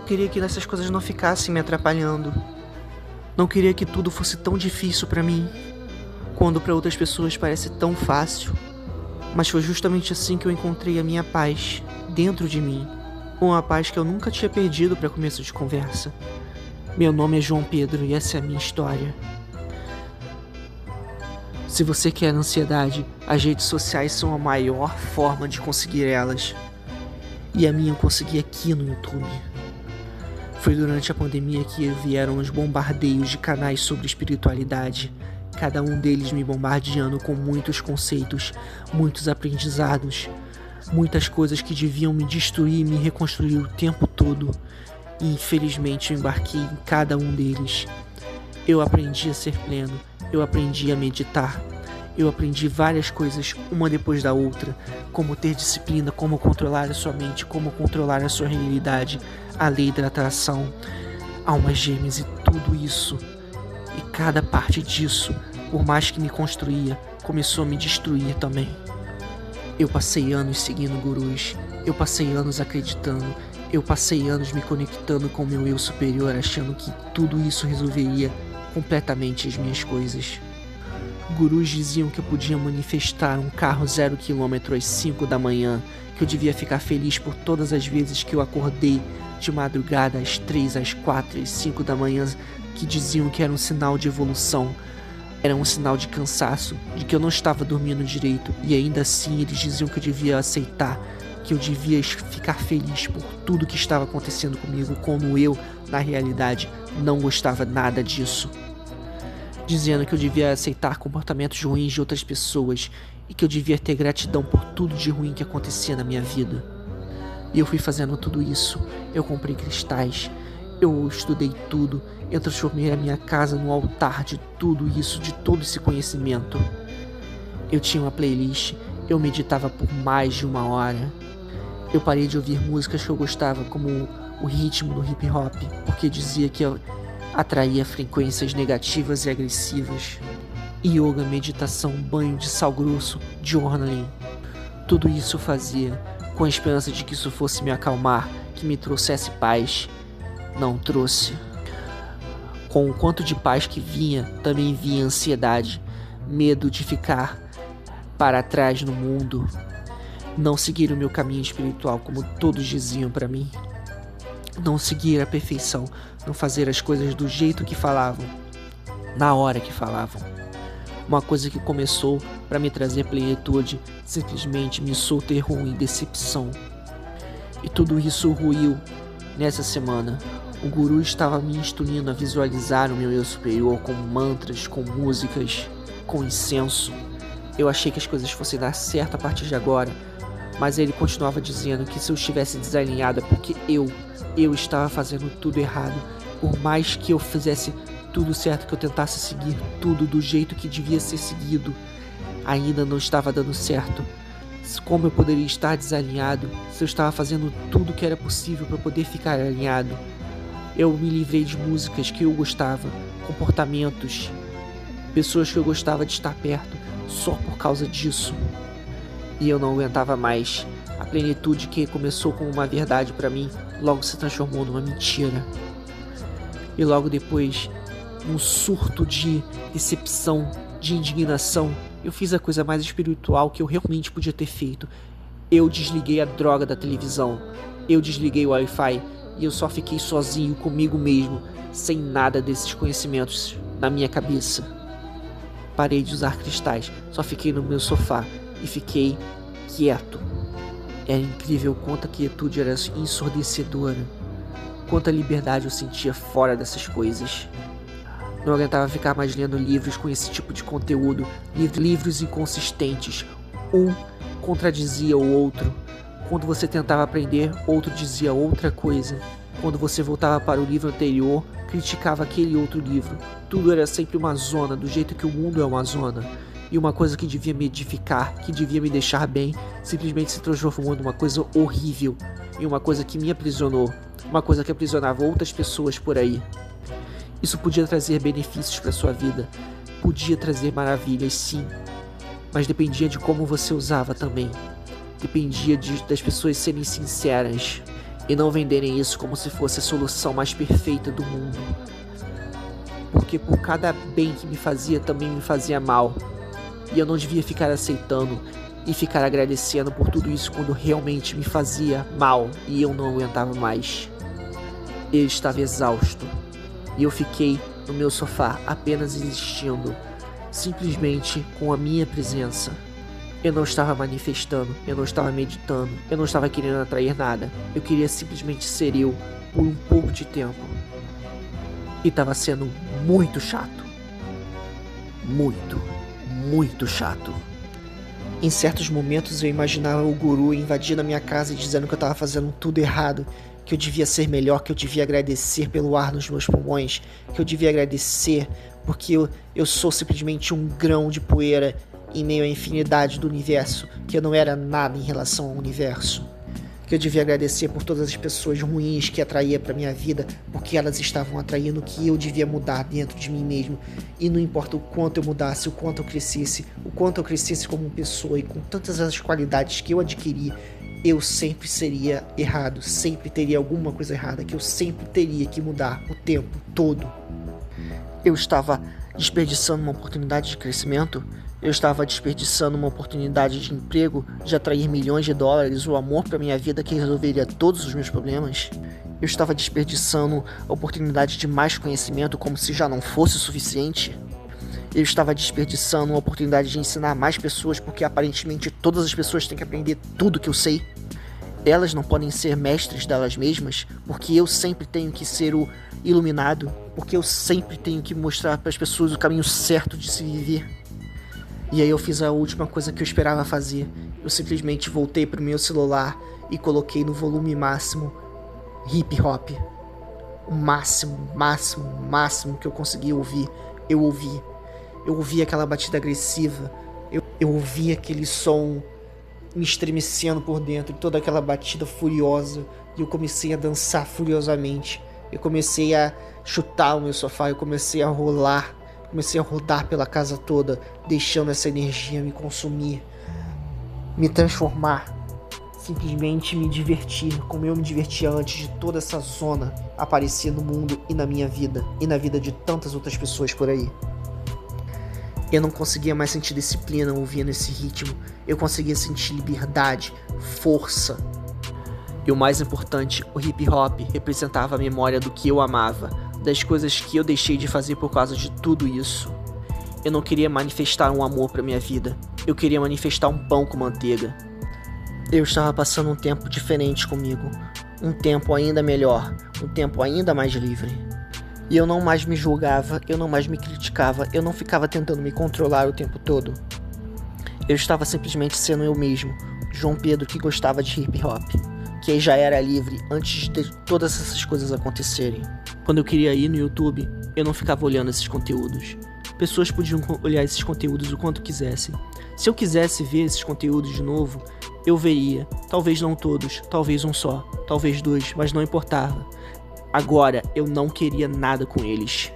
queria que essas coisas não ficassem me atrapalhando. Não queria que tudo fosse tão difícil pra mim, quando pra outras pessoas parece tão fácil. Mas foi justamente assim que eu encontrei a minha paz, dentro de mim. Uma paz que eu nunca tinha perdido para começo de conversa. Meu nome é João Pedro e essa é a minha história. Se você quer ansiedade, as redes sociais são a maior forma de conseguir elas. E a minha eu consegui aqui no YouTube. Foi durante a pandemia que vieram os bombardeios de canais sobre espiritualidade. Cada um deles me bombardeando com muitos conceitos, muitos aprendizados, muitas coisas que deviam me destruir e me reconstruir o tempo todo. E infelizmente eu embarquei em cada um deles. Eu aprendi a ser pleno, eu aprendi a meditar, eu aprendi várias coisas, uma depois da outra, como ter disciplina, como controlar a sua mente, como controlar a sua realidade, a lei da atração, almas gêmeas e tudo isso. E cada parte disso, por mais que me construía, começou a me destruir também. Eu passei anos seguindo gurus, eu passei anos acreditando, eu passei anos me conectando com o meu eu superior, achando que tudo isso resolveria completamente as minhas coisas. Gurus diziam que eu podia manifestar um carro 0 km às 5 da manhã, que eu devia ficar feliz por todas as vezes que eu acordei de madrugada às 3, às 4, às 5 da manhã, que diziam que era um sinal de evolução, era um sinal de cansaço, de que eu não estava dormindo direito, e ainda assim eles diziam que eu devia aceitar, que eu devia ficar feliz por tudo que estava acontecendo comigo, como eu, na realidade, não gostava nada disso. Dizendo que eu devia aceitar comportamentos ruins de outras pessoas e que eu devia ter gratidão por tudo de ruim que acontecia na minha vida. E eu fui fazendo tudo isso, eu comprei cristais, eu estudei tudo, eu transformei a minha casa no altar de tudo isso, de todo esse conhecimento. Eu tinha uma playlist, eu meditava por mais de 1 hora. Eu parei de ouvir músicas que eu gostava, como o ritmo do hip hop, porque dizia que eu atraía frequências negativas e agressivas. Yoga, meditação, banho de sal grosso, journaling. Tudo isso eu fazia com a esperança de que isso fosse me acalmar, que me trouxesse paz. Não trouxe. Com o quanto de paz que vinha, também vinha ansiedade, medo de ficar para trás no mundo, não seguir o meu caminho espiritual como todos diziam para mim, não seguir a perfeição, não fazer as coisas do jeito que falavam, na hora que falavam. Uma coisa que começou para me trazer plenitude, simplesmente me soltou ruim, decepção. E tudo isso ruiu nessa semana. O guru estava me instruindo a visualizar o meu eu superior com mantras, com músicas, com incenso. Eu achei que as coisas fossem dar certo a partir de agora, mas ele continuava dizendo que se eu estivesse desalinhado é porque eu estava fazendo tudo errado. Por mais que eu fizesse tudo certo, que eu tentasse seguir tudo do jeito que devia ser seguido, ainda não estava dando certo. Como eu poderia estar desalinhado se eu estava fazendo tudo que era possível para poder ficar alinhado? Eu me livrei de músicas que eu gostava, comportamentos, pessoas que eu gostava de estar perto, só por causa disso. E eu não aguentava mais. A plenitude que começou como uma verdade para mim, logo se transformou numa mentira. E logo depois, num surto de decepção, de indignação, eu fiz a coisa mais espiritual que eu realmente podia ter feito. Eu desliguei a droga da televisão, eu desliguei o Wi-Fi e eu só fiquei sozinho comigo mesmo, sem nada desses conhecimentos na minha cabeça. Parei de usar cristais, só fiquei no meu sofá e fiquei quieto. Era incrível quanto a quietude era ensurdecedora, quanta liberdade eu sentia fora dessas coisas. Não aguentava ficar mais lendo livros com esse tipo de conteúdo, livros inconsistentes. Um contradizia o outro. Quando você tentava aprender, outro dizia outra coisa. Quando você voltava para o livro anterior, criticava aquele outro livro. Tudo era sempre uma zona, do jeito que o mundo é uma zona. E uma coisa que devia me edificar, que devia me deixar bem, simplesmente se transformou numa coisa horrível. E uma coisa que me aprisionou. Uma coisa que aprisionava outras pessoas por aí. Isso podia trazer benefícios para sua vida. Podia trazer maravilhas, sim. Mas dependia de como você usava também. Dependia das pessoas serem sinceras. e não venderem isso como se fosse a solução mais perfeita do mundo. Porque por cada bem que me fazia, também me fazia mal. E eu não devia ficar aceitando e ficar agradecendo por tudo isso quando realmente me fazia mal e eu não aguentava mais. Eu estava exausto e eu fiquei no meu sofá apenas existindo, simplesmente com a minha presença. Eu não estava manifestando, eu não estava meditando, eu não estava querendo atrair nada. Eu queria simplesmente ser eu por um pouco de tempo. E estava sendo muito chato. Muito chato. Em certos momentos eu imaginava o guru invadindo a minha casa e dizendo que eu estava fazendo tudo errado, que eu devia ser melhor, que eu devia agradecer pelo ar nos meus pulmões, que eu devia agradecer porque eu sou simplesmente um grão de poeira em meio à infinidade do universo, que eu não era nada em relação ao universo. Que eu devia agradecer por todas as pessoas ruins que atraía para minha vida, porque elas estavam atraindo o que eu devia mudar dentro de mim mesmo. E não importa o quanto eu mudasse, o quanto eu crescesse como pessoa e com tantas as qualidades que eu adquiri, eu sempre seria errado, sempre teria alguma coisa errada, que eu sempre teria que mudar o tempo todo. Eu estava desperdiçando uma oportunidade de crescimento. Eu estava desperdiçando uma oportunidade de emprego, de atrair milhões de dólares, o amor para minha vida que resolveria todos os meus problemas. Eu estava desperdiçando a oportunidade de mais conhecimento como se já não fosse o suficiente. Eu estava desperdiçando uma oportunidade de ensinar mais pessoas porque aparentemente todas as pessoas têm que aprender tudo que eu sei. Elas não podem ser mestres delas mesmas porque eu sempre tenho que ser o iluminado, porque eu sempre tenho que mostrar para as pessoas o caminho certo de se viver. E aí eu fiz a última coisa que eu esperava fazer. Eu simplesmente voltei pro meu celular e coloquei no volume máximo hip hop. O máximo que eu conseguia ouvir. Eu ouvi aquela batida agressiva. Eu ouvi aquele som me estremecendo por dentro, toda aquela batida furiosa. E eu comecei a dançar furiosamente. Eu comecei a chutar o meu sofá, eu comecei a rolar. Comecei a rodar pela casa toda, deixando essa energia me consumir, me transformar, simplesmente me divertir, como eu me divertia antes de toda essa zona aparecer no mundo e na minha vida, e na vida de tantas outras pessoas por aí. Eu não conseguia mais sentir disciplina ouvindo esse ritmo, eu conseguia sentir liberdade, força. E o mais importante, o hip hop representava a memória do que eu amava, das coisas que eu deixei de fazer por causa de tudo isso. Eu não queria manifestar um amor para minha vida, eu queria manifestar um pão com manteiga. Eu estava passando um tempo diferente comigo, um tempo ainda melhor, um tempo ainda mais livre. E eu não mais me julgava, eu não mais me criticava, eu não ficava tentando me controlar o tempo todo. Eu estava simplesmente sendo eu mesmo, João Pedro que gostava de hip hop, que já era livre antes de todas essas coisas acontecerem. Quando eu queria ir no YouTube, eu não ficava olhando esses conteúdos. Pessoas podiam olhar esses conteúdos o quanto quisessem. Se eu quisesse ver esses conteúdos de novo, eu veria. Talvez não todos, talvez um só, talvez dois, mas não importava. Agora, eu não queria nada com eles.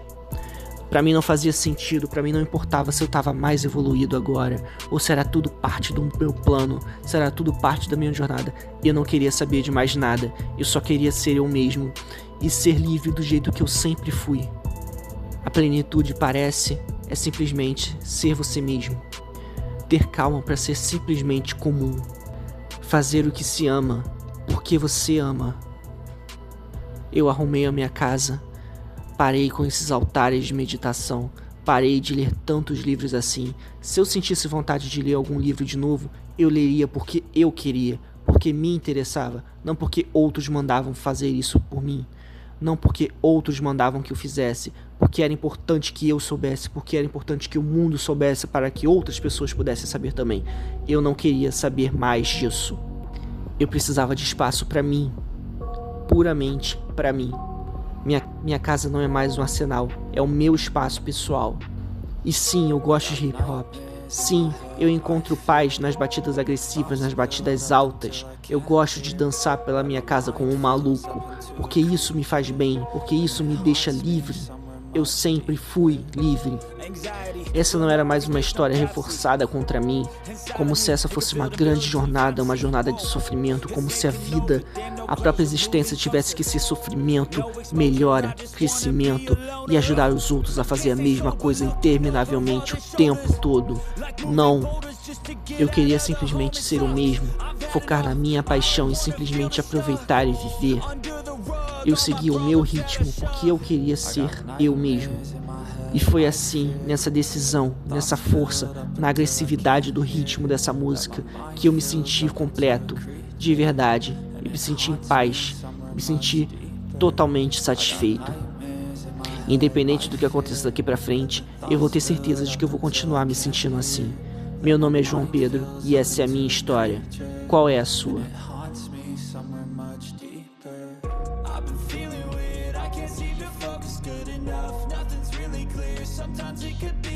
Pra mim não fazia sentido, pra mim não importava se eu tava mais evoluído agora, ou se era tudo parte do meu plano, se era tudo parte da minha jornada. Eu não queria saber de mais nada, eu só queria ser eu mesmo e ser livre do jeito que eu sempre fui. A plenitude é simplesmente ser você mesmo. Ter calma para ser simplesmente comum. Fazer o que se ama, porque você ama. Eu arrumei a minha casa. Parei com esses altares de meditação. Parei de ler tantos livros assim. Se eu sentisse vontade de ler algum livro de novo, eu leria porque eu queria, porque me interessava, não porque outros mandavam fazer isso por mim. Não porque outros mandavam que eu fizesse, porque era importante que eu soubesse, porque era importante que o mundo soubesse para que outras pessoas pudessem saber também. Eu não queria saber mais disso. Eu precisava de espaço para mim, puramente para mim. Minha casa não é mais um arsenal, é o meu espaço pessoal. E sim, eu gosto de hip hop. Sim, eu encontro paz nas batidas agressivas, nas batidas altas. Eu gosto de dançar pela minha casa como um maluco, porque isso me faz bem, porque isso me deixa livre. eu sempre fui livre. Essa não era mais uma história reforçada contra mim, como se essa fosse uma grande jornada, uma jornada de sofrimento, como se a vida, a própria existência tivesse que ser sofrimento, melhora, crescimento e ajudar os outros a fazer a mesma coisa interminavelmente o tempo todo. Não. Eu queria simplesmente ser o mesmo, focar na minha paixão e simplesmente aproveitar e viver. Eu segui o meu ritmo porque eu queria ser eu mesmo. E foi assim, nessa decisão, nessa força, na agressividade do ritmo dessa música, que eu me senti completo, de verdade, e me senti em paz, me senti totalmente satisfeito. Independente do que aconteça daqui pra frente, eu vou ter certeza de que eu vou continuar me sentindo assim. Meu nome é João Pedro e essa é a minha história. Qual é a sua? Sometimes it could be